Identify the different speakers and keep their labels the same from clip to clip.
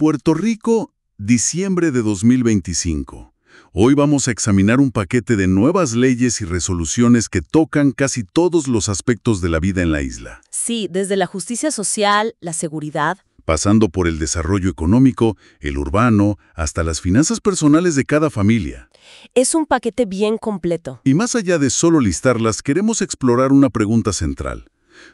Speaker 1: Puerto Rico, diciembre de 2025. Hoy vamos a examinar un paquete de nuevas leyes y resoluciones que tocan casi todos los aspectos de la vida en la isla,
Speaker 2: Sí, desde la justicia social, la seguridad.
Speaker 1: pasando por el desarrollo económico, el urbano, hasta las finanzas personales de cada familia.
Speaker 2: Es un paquete bien completo.
Speaker 1: Y más allá de solo listarlas, queremos explorar una pregunta central.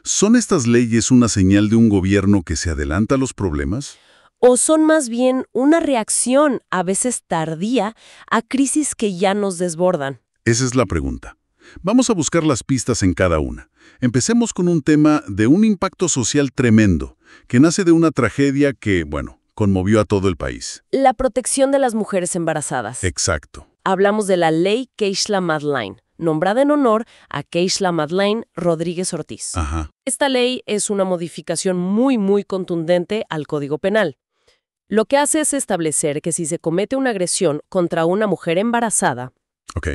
Speaker 1: ¿Son estas leyes una señal de un gobierno que se adelanta a los problemas?
Speaker 2: ¿O son más bien una reacción, a veces tardía, a crisis que ya nos desbordan?
Speaker 1: Esa es la pregunta. Vamos a buscar las pistas en cada una. Empecemos con un tema de un impacto social tremendo, que nace de una tragedia que, conmovió a todo el país.
Speaker 2: La protección de las mujeres embarazadas.
Speaker 1: Exacto.
Speaker 2: Hablamos de la ley Keishla Madeleine, nombrada en honor a Keishla Madeleine Rodríguez Ortiz.
Speaker 1: Ajá.
Speaker 2: Esta ley es una modificación muy contundente al Código Penal. Lo que hace es establecer que si se comete una agresión contra una mujer embarazada
Speaker 1: Ok.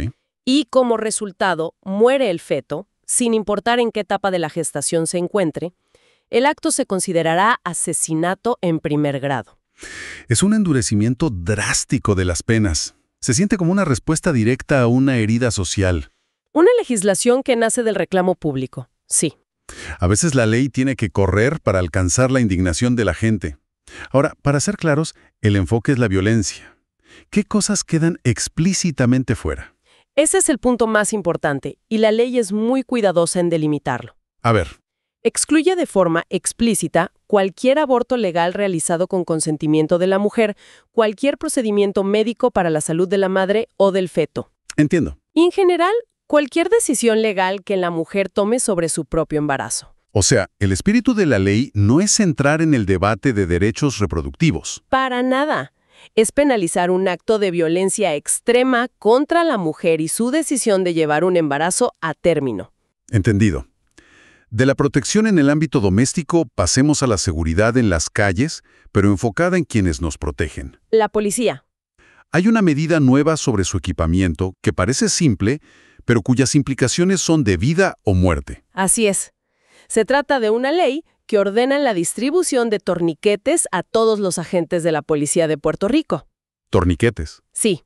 Speaker 2: y como resultado muere el feto, sin importar en qué etapa de la gestación se encuentre, el acto se considerará asesinato en primer grado.
Speaker 1: Es un endurecimiento drástico de las penas. Se siente como una respuesta directa a una herida social.
Speaker 2: Una legislación que nace del reclamo público, sí.
Speaker 1: A veces la ley tiene que correr para alcanzar la indignación de la gente. Ahora, para ser claros, el enfoque es la violencia. ¿Qué cosas quedan explícitamente fuera?
Speaker 2: Ese es el punto más importante, y la ley es muy cuidadosa en delimitarlo.
Speaker 1: A ver,
Speaker 2: Excluye de forma explícita cualquier aborto legal realizado con consentimiento de la mujer, cualquier procedimiento médico para la salud de la madre o del feto.
Speaker 1: entiendo.
Speaker 2: Y en general, cualquier decisión legal que la mujer tome sobre su propio embarazo.
Speaker 1: O sea, el espíritu de la ley no es entrar en el debate de derechos reproductivos.
Speaker 2: Para nada. Es penalizar un acto de violencia extrema contra la mujer y su decisión de llevar un embarazo a término.
Speaker 1: Entendido. De la protección en el ámbito doméstico pasemos a la seguridad en las calles, pero enfocada en quienes nos protegen.
Speaker 2: La policía.
Speaker 1: Hay una medida nueva sobre su equipamiento que parece simple, pero cuyas implicaciones son de vida o muerte.
Speaker 2: Así es. Se trata de una ley que ordena la distribución de torniquetes a todos los agentes de la Policía de Puerto Rico.
Speaker 1: Torniquetes.
Speaker 2: Sí.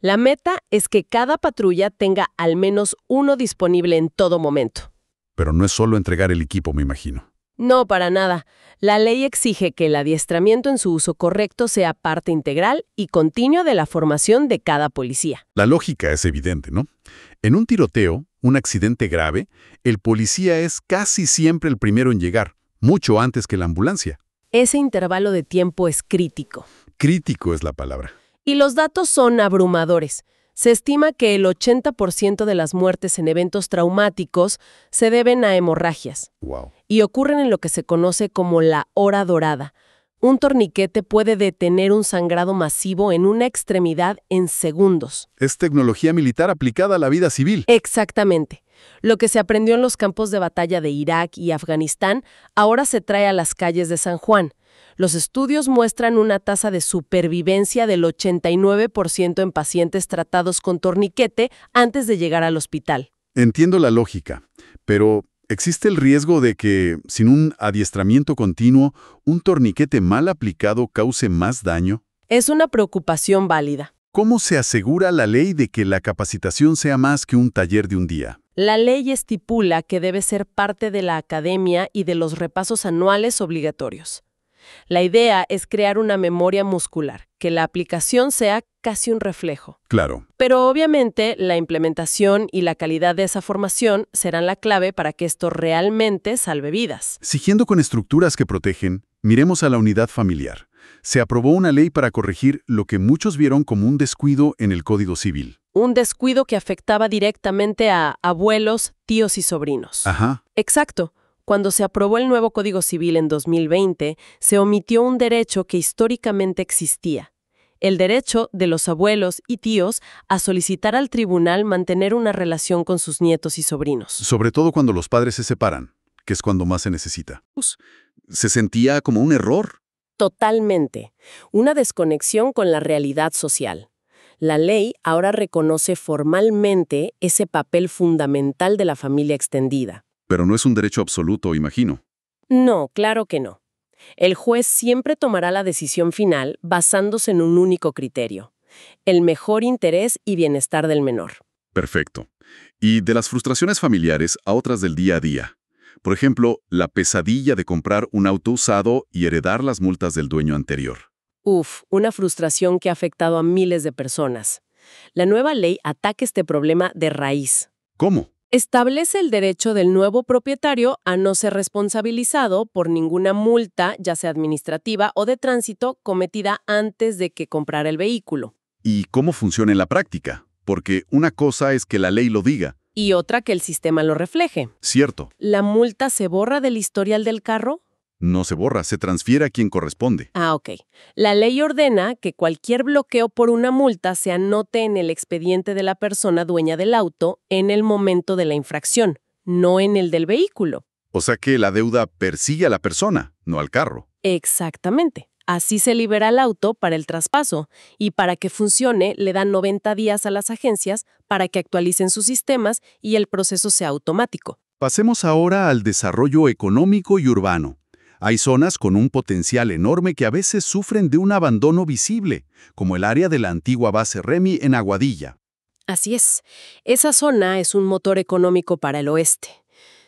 Speaker 2: La meta es que cada patrulla tenga al menos uno disponible en todo momento.
Speaker 1: Pero no es solo entregar el equipo, me imagino.
Speaker 2: No, para nada. La ley exige que el adiestramiento en su uso correcto sea parte integral y continua de la formación de cada policía.
Speaker 1: La lógica es evidente, ¿no? En un tiroteo, un accidente grave, el policía es casi siempre el primero en llegar, mucho antes que la ambulancia.
Speaker 2: Ese intervalo de tiempo es crítico.
Speaker 1: Crítico es la palabra.
Speaker 2: Y los datos son abrumadores. Se estima que el 80% de las muertes en eventos traumáticos se deben a hemorragias
Speaker 1: Wow.
Speaker 2: y ocurren en lo que se conoce como la hora dorada. Un torniquete puede detener un sangrado masivo en una extremidad en segundos.
Speaker 1: Es tecnología militar aplicada a la vida civil.
Speaker 2: Exactamente. Lo que se aprendió en los campos de batalla de Irak y Afganistán ahora se trae a las calles de San Juan. Los estudios muestran una tasa de supervivencia del 89% en pacientes tratados con torniquete antes de llegar al hospital.
Speaker 1: Entiendo la lógica, pero ¿existe el riesgo de que, sin un adiestramiento continuo, un torniquete mal aplicado cause más daño?
Speaker 2: Es una preocupación válida.
Speaker 1: ¿Cómo se asegura la ley de que la capacitación sea más que un taller de un día?
Speaker 2: La ley estipula que debe ser parte de la academia y de los repasos anuales obligatorios. La idea es crear una memoria muscular, que la aplicación sea casi un reflejo.
Speaker 1: Claro.
Speaker 2: Pero obviamente la implementación y la calidad de esa formación serán la clave para que esto realmente salve vidas.
Speaker 1: Siguiendo con estructuras que protegen, miremos a la unidad familiar. Se aprobó una ley para corregir lo que muchos vieron como un descuido en el Código Civil.
Speaker 2: Un descuido que afectaba directamente a abuelos, tíos y sobrinos.
Speaker 1: Ajá.
Speaker 2: Exacto. Cuando se aprobó el nuevo Código Civil en 2020, se omitió un derecho que históricamente existía. El derecho de los abuelos y tíos a solicitar al tribunal mantener una relación con sus nietos y sobrinos.
Speaker 1: Sobre todo cuando los padres se separan, que es cuando más se necesita. Se sentía como un error.
Speaker 2: Totalmente. Una desconexión con la realidad social. La ley ahora reconoce formalmente ese papel fundamental de la familia extendida.
Speaker 1: Pero no es un derecho absoluto, imagino.
Speaker 2: No, claro que no. El juez siempre tomará la decisión final basándose en un único criterio: el mejor interés y bienestar del menor.
Speaker 1: Perfecto. Y de las frustraciones familiares a otras del día a día. Por ejemplo, la pesadilla de comprar un auto usado y heredar las multas del dueño anterior.
Speaker 2: Una frustración que ha afectado a miles de personas. La nueva ley ataca este problema de raíz.
Speaker 1: ¿Cómo?
Speaker 2: Establece el derecho del nuevo propietario a no ser responsabilizado por ninguna multa, ya sea administrativa o de tránsito, cometida antes de que comprara el vehículo.
Speaker 1: ¿Y cómo funciona en la práctica? Porque una cosa es que la ley lo diga.
Speaker 2: Y otra que el sistema lo refleje.
Speaker 1: Cierto.
Speaker 2: ¿La multa se borra del historial del carro?
Speaker 1: No se borra, se transfiere a quien corresponde.
Speaker 2: Ok. La ley ordena que cualquier bloqueo por una multa se anote en el expediente de la persona dueña del auto en el momento de la infracción, no en el del vehículo.
Speaker 1: O sea que la deuda persigue a la persona, no al carro.
Speaker 2: Exactamente. Así se libera el auto para el traspaso y para que funcione le dan 90 días a las agencias para que actualicen sus sistemas y el proceso sea automático.
Speaker 1: Pasemos ahora al desarrollo económico y urbano. Hay zonas con un potencial enorme que a veces sufren de un abandono visible, como el área de la antigua base Remy en Aguadilla.
Speaker 2: Así es. Esa zona es un motor económico para el oeste.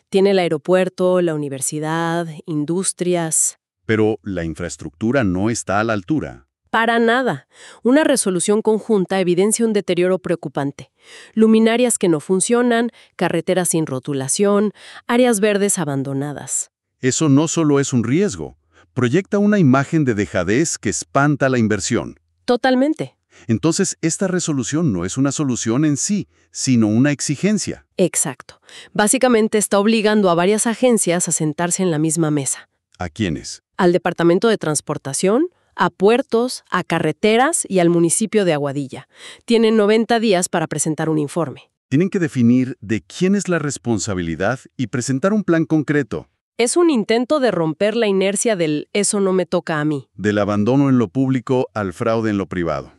Speaker 2: Tiene el aeropuerto, la universidad, industrias.
Speaker 1: Pero la infraestructura no está a la altura.
Speaker 2: Para nada. Una resolución conjunta evidencia un deterioro preocupante. Luminarias que no funcionan, carreteras sin rotulación, áreas verdes abandonadas.
Speaker 1: Eso no solo es un riesgo, proyecta una imagen de dejadez que espanta la inversión.
Speaker 2: Totalmente.
Speaker 1: Entonces, esta resolución no es una solución en sí, sino una exigencia.
Speaker 2: Exacto. Básicamente está obligando a varias agencias a sentarse en la misma mesa.
Speaker 1: ¿A quiénes?
Speaker 2: Al Departamento de Transportación, a puertos, a carreteras y al municipio de Aguadilla. Tienen 90 días para presentar un informe.
Speaker 1: Tienen que definir de quién es la responsabilidad y presentar un plan concreto.
Speaker 2: Es un intento de romper la inercia del «eso no me toca a mí».
Speaker 1: Del abandono en lo público al fraude en lo privado.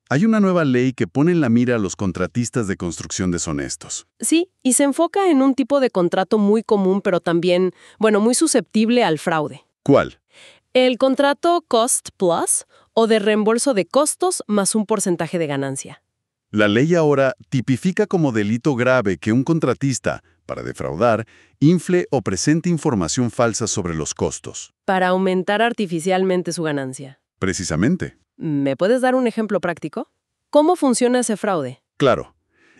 Speaker 1: Hay una nueva ley que pone en la mira a los contratistas de construcción deshonestos.
Speaker 2: Sí, y se enfoca en un tipo de contrato muy común, pero también, muy susceptible al fraude.
Speaker 1: ¿Cuál?
Speaker 2: El contrato Cost Plus o de reembolso de costos más un porcentaje de ganancia.
Speaker 1: La ley ahora tipifica como delito grave que un contratista, para defraudar, infle o presente información falsa sobre los costos.
Speaker 2: Para aumentar artificialmente su ganancia.
Speaker 1: Precisamente.
Speaker 2: ¿Me puedes dar un ejemplo práctico? ¿Cómo funciona ese fraude?
Speaker 1: Claro.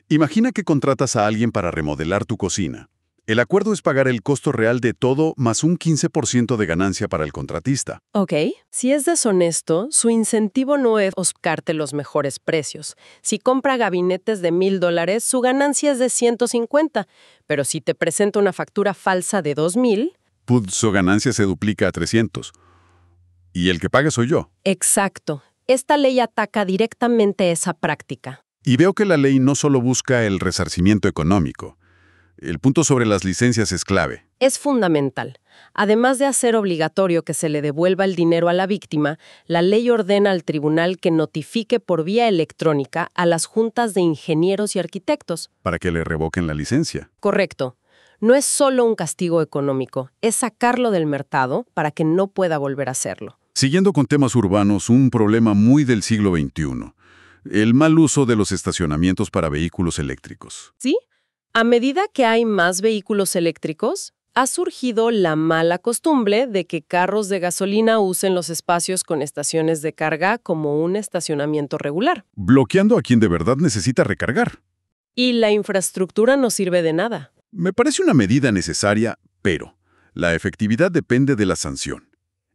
Speaker 1: Imagina que contratas a alguien para remodelar tu cocina. El acuerdo es pagar el costo real de todo más un 15% de ganancia para el contratista.
Speaker 2: Ok. Si es deshonesto, su incentivo no es buscarte los mejores precios. Si compra gabinetes de $1,000, su ganancia es de 150. Pero si te presenta una factura falsa de 2,000...
Speaker 1: Su ganancia se duplica a 300. Y el que paga soy yo.
Speaker 2: Exacto. Esta ley ataca directamente esa práctica.
Speaker 1: Y veo que la ley no solo busca el resarcimiento económico. El punto sobre las licencias es clave.
Speaker 2: Es fundamental. Además de hacer obligatorio que se le devuelva el dinero a la víctima, la ley ordena al tribunal que notifique por vía electrónica a las juntas de ingenieros y arquitectos.
Speaker 1: Para que le revoquen la licencia.
Speaker 2: Correcto. No es solo un castigo económico, es sacarlo del mercado para que no pueda volver a hacerlo.
Speaker 1: Siguiendo con temas urbanos, un problema muy del siglo XXI. El mal uso de los estacionamientos para vehículos eléctricos.
Speaker 2: ¿Sí? A medida que hay más vehículos eléctricos, ha surgido la mala costumbre de que carros de gasolina usen los espacios con estaciones de carga como un estacionamiento regular.
Speaker 1: Bloqueando a quien de verdad necesita recargar.
Speaker 2: Y la infraestructura no sirve de nada.
Speaker 1: Me parece una medida necesaria, pero la efectividad depende de la sanción.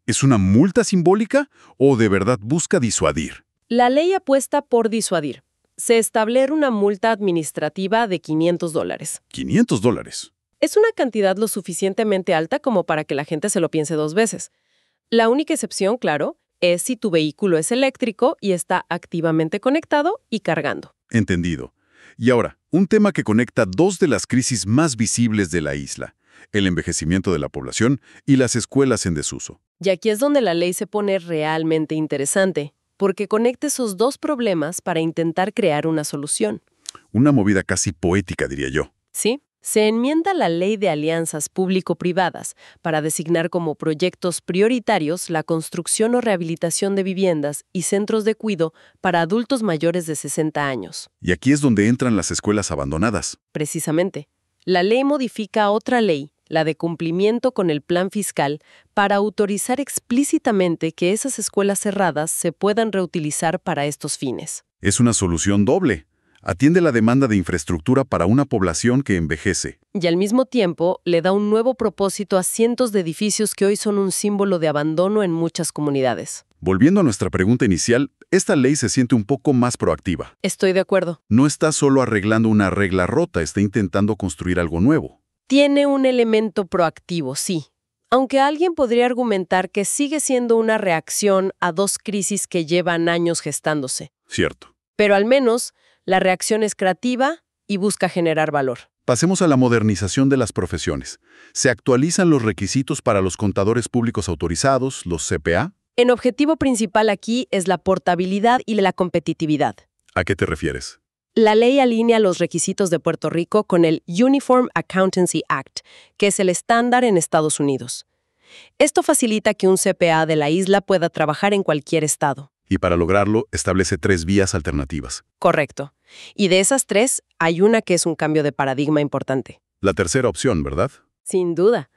Speaker 1: ¿Es una multa simbólica o de verdad busca disuadir?
Speaker 2: La ley apuesta por disuadir. Se establece una multa administrativa de $500.
Speaker 1: $500.
Speaker 2: Es una cantidad lo suficientemente alta como para que la gente se lo piense 2 veces. La única excepción, claro, es si tu vehículo es eléctrico y está activamente conectado y cargando.
Speaker 1: Entendido. Y ahora, un tema que conecta 2 de las crisis más visibles de la isla: el envejecimiento de la población y las escuelas en desuso.
Speaker 2: Y aquí es donde la ley se pone realmente interesante, porque conecta esos 2 problemas para intentar crear una solución.
Speaker 1: Una movida casi poética, diría yo.
Speaker 2: Sí, Se enmienda la Ley de Alianzas Público-Privadas para designar como proyectos prioritarios la construcción o rehabilitación de viviendas y centros de cuidado para adultos mayores de 60 años.
Speaker 1: Y aquí es donde entran las escuelas abandonadas.
Speaker 2: Precisamente, la ley modifica otra ley, la de cumplimiento con el plan fiscal, para autorizar explícitamente que esas escuelas cerradas se puedan reutilizar para estos fines.
Speaker 1: Es una solución doble. Atiende la demanda de infraestructura para una población que envejece.
Speaker 2: Y al mismo tiempo le da un nuevo propósito a cientos de edificios que hoy son un símbolo de abandono en muchas comunidades.
Speaker 1: Volviendo a nuestra pregunta inicial, esta ley se siente un poco más proactiva.
Speaker 2: Estoy de acuerdo.
Speaker 1: No está solo arreglando una regla rota, está intentando construir algo nuevo.
Speaker 2: Tiene un elemento proactivo, sí. Aunque alguien podría argumentar que sigue siendo una reacción a dos crisis que llevan años gestándose.
Speaker 1: Cierto.
Speaker 2: Pero al menos la reacción es creativa y busca generar valor.
Speaker 1: Pasemos a la modernización de las profesiones. ¿Se actualizan los requisitos para los contadores públicos autorizados, los CPA?
Speaker 2: El objetivo principal aquí es la portabilidad y la competitividad.
Speaker 1: ¿A qué te refieres?
Speaker 2: La ley alinea los requisitos de Puerto Rico con el Uniform Accountancy Act, que es el estándar en Estados Unidos. Esto facilita que un CPA de la isla pueda trabajar en cualquier estado.
Speaker 1: Y para lograrlo, establece 3 vías alternativas.
Speaker 2: Correcto. Y de esas 3, hay una que es un cambio de paradigma importante.
Speaker 1: La tercera opción, ¿verdad?
Speaker 2: Sin duda.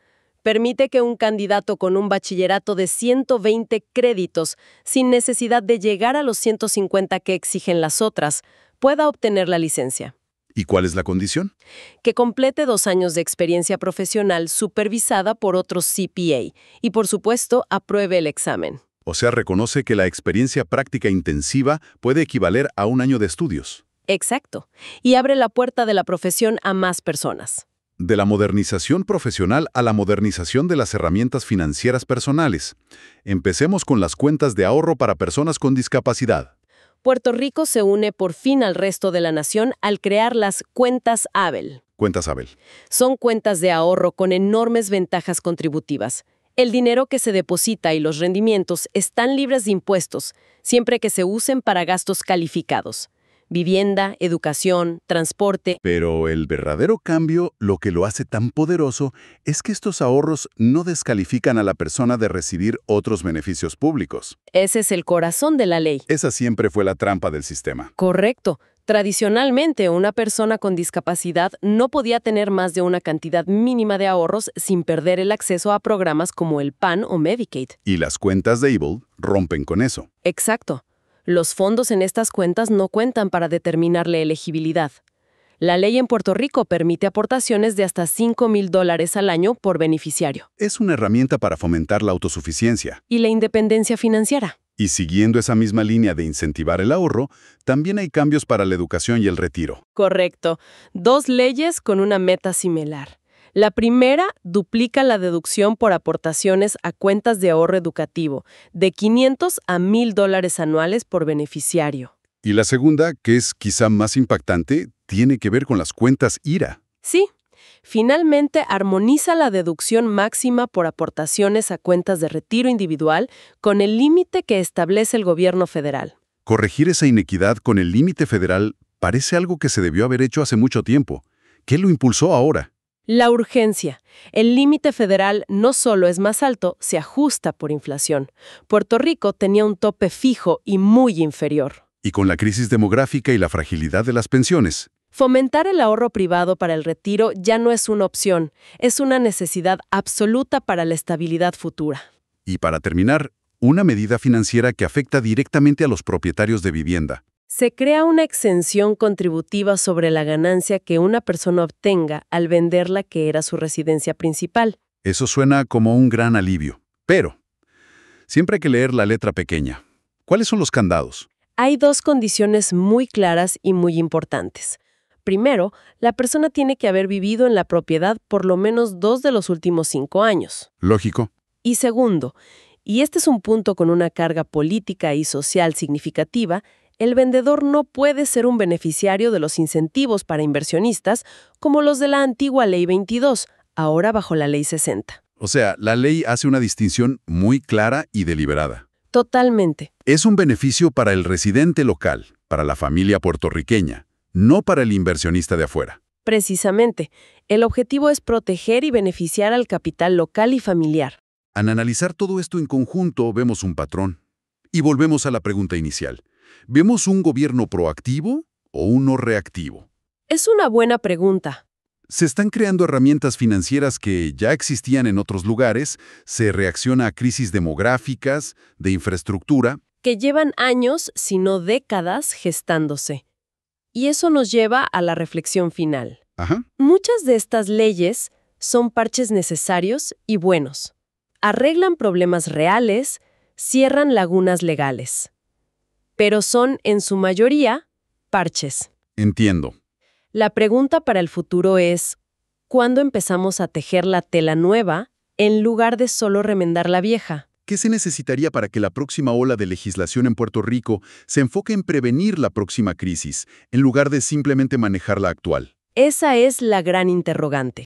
Speaker 2: Permite que un candidato con un bachillerato de 120 créditos, sin necesidad de llegar a los 150 que exigen las otras, pueda obtener la licencia.
Speaker 1: ¿Y cuál es la condición?
Speaker 2: Que complete 2 años de experiencia profesional supervisada por otros CPA y, por supuesto, apruebe el examen.
Speaker 1: O sea, reconoce que la experiencia práctica intensiva puede equivaler a 1 año de estudios.
Speaker 2: Exacto. Y abre la puerta de la profesión a más personas.
Speaker 1: De la modernización profesional a la modernización de las herramientas financieras personales. Empecemos con las cuentas de ahorro para personas con discapacidad.
Speaker 2: Puerto Rico se une por fin al resto de la nación al crear las cuentas ABEL.
Speaker 1: Cuentas Abel.
Speaker 2: Son cuentas de ahorro con enormes ventajas contributivas. El dinero que se deposita y los rendimientos están libres de impuestos, siempre que se usen para gastos calificados. Vivienda, educación, transporte.
Speaker 1: Pero el verdadero cambio, lo que lo hace tan poderoso, es que estos ahorros no descalifican a la persona de recibir otros beneficios públicos.
Speaker 2: Ese es el corazón de la ley.
Speaker 1: Esa siempre fue la trampa del sistema.
Speaker 2: Correcto. Tradicionalmente, una persona con discapacidad no podía tener más de una cantidad mínima de ahorros sin perder el acceso a programas como el PAN o Medicaid.
Speaker 1: Y las cuentas de ABLE rompen con eso.
Speaker 2: Exacto. Los fondos en estas cuentas no cuentan para determinar la elegibilidad. La ley en Puerto Rico permite aportaciones de hasta $5,000 al año por beneficiario.
Speaker 1: Es una herramienta para fomentar la autosuficiencia.
Speaker 2: Y la independencia financiera.
Speaker 1: Y siguiendo esa misma línea de incentivar el ahorro, también hay cambios para la educación y el retiro.
Speaker 2: Correcto. 2 leyes con una meta similar. La primera duplica la deducción por aportaciones a cuentas de ahorro educativo, de $500 a $1,000 anuales por beneficiario.
Speaker 1: Y la segunda, que es quizá más impactante, tiene que ver con las cuentas IRA.
Speaker 2: Sí. Finalmente, armoniza la deducción máxima por aportaciones a cuentas de retiro individual con el límite que establece el gobierno federal.
Speaker 1: Corregir esa inequidad con el límite federal parece algo que se debió haber hecho hace mucho tiempo. ¿Qué lo impulsó ahora?
Speaker 2: La urgencia. El límite federal no solo es más alto, se ajusta por inflación. Puerto Rico tenía un tope fijo y muy inferior.
Speaker 1: Y con la crisis demográfica y la fragilidad de las pensiones.
Speaker 2: Fomentar el ahorro privado para el retiro ya no es una opción, es una necesidad absoluta para la estabilidad futura.
Speaker 1: Y para terminar, una medida financiera que afecta directamente a los propietarios de vivienda.
Speaker 2: Se crea una exención contributiva sobre la ganancia que una persona obtenga al vender la que era su residencia principal.
Speaker 1: Eso suena como un gran alivio. Pero siempre hay que leer la letra pequeña. ¿Cuáles son los candados?
Speaker 2: Hay 2 condiciones muy claras y muy importantes. Primero, la persona tiene que haber vivido en la propiedad por lo menos 2 de los últimos 5 años.
Speaker 1: Lógico.
Speaker 2: Y segundo, y este es un punto con una carga política y social significativa, el vendedor no puede ser un beneficiario de los incentivos para inversionistas como los de la antigua Ley 22, ahora bajo la Ley 60.
Speaker 1: O sea, la ley hace una distinción muy clara y deliberada.
Speaker 2: Totalmente.
Speaker 1: Es un beneficio para el residente local, para la familia puertorriqueña, no para el inversionista de afuera.
Speaker 2: Precisamente, el objetivo es proteger y beneficiar al capital local y familiar.
Speaker 1: Al analizar todo esto en conjunto, vemos un patrón. Y volvemos a la pregunta inicial. ¿Vemos un gobierno proactivo o uno reactivo?
Speaker 2: Es una buena pregunta.
Speaker 1: Se están creando herramientas financieras que ya existían en otros lugares, se reacciona a crisis demográficas, de infraestructura.
Speaker 2: Que llevan años, si no décadas, gestándose. Y eso nos lleva a la reflexión final.
Speaker 1: Ajá.
Speaker 2: Muchas de estas leyes son parches necesarios y buenos. Arreglan problemas reales, cierran lagunas legales. Pero son, en su mayoría, parches.
Speaker 1: Entiendo.
Speaker 2: La pregunta para el futuro es, ¿cuándo empezamos a tejer la tela nueva en lugar de solo remendar la vieja?
Speaker 1: ¿Qué se necesitaría para que la próxima ola de legislación en Puerto Rico se enfoque en prevenir la próxima crisis, en lugar de simplemente manejar la actual?
Speaker 2: Esa es la gran interrogante.